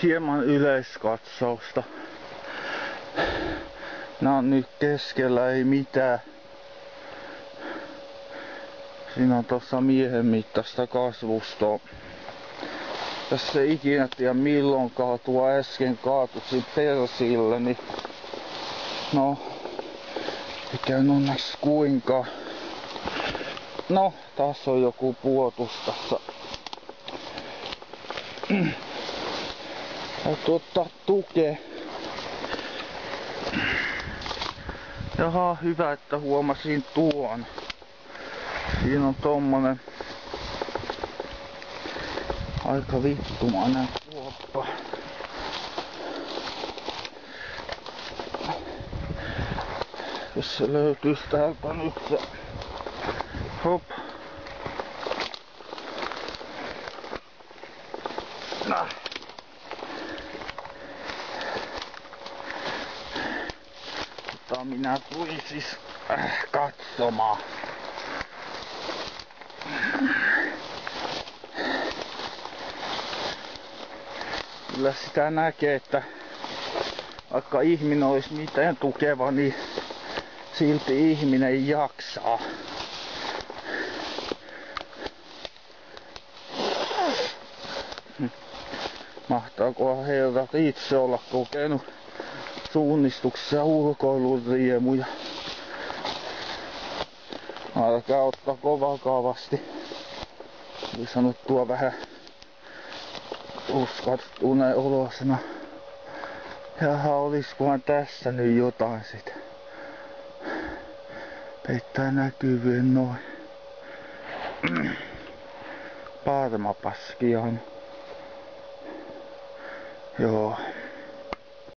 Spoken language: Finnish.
hieman yleiskatsausta. Nää on nyt keskellä, ei mitään. Siinä on tossa miehen mittaista kasvustoa. Tässä ei ikinä tiedä milloinkaan, tuo äsken kaatusi persille, niin no, ei käynyt onneksi kuinka. No, tässä on joku puotus tässä. Täytyy ottaa tukea. Jaha, hyvä, että huomasin tuon. Siinä on tommonen aika vittumainen kuoppa. Jos se löytyis täältä nyt se. Hop. Nah. Mutta minä tulin siis katsomaan. Kyllä sitä näkee, että vaikka ihminen olisi miten tukeva, niin silti ihminen jaksaa. Mahtaako herrat itse olla kokenut suunnistuksessa ulkoilun riemuja? Älkää ottako vakavasti. Oli sanottua vähän uskottuneen olosena. Jaha, oliskohan tässä nyt jotain sitä. Peittää näkyvyyden noin. Parmapaskiaan. Joo.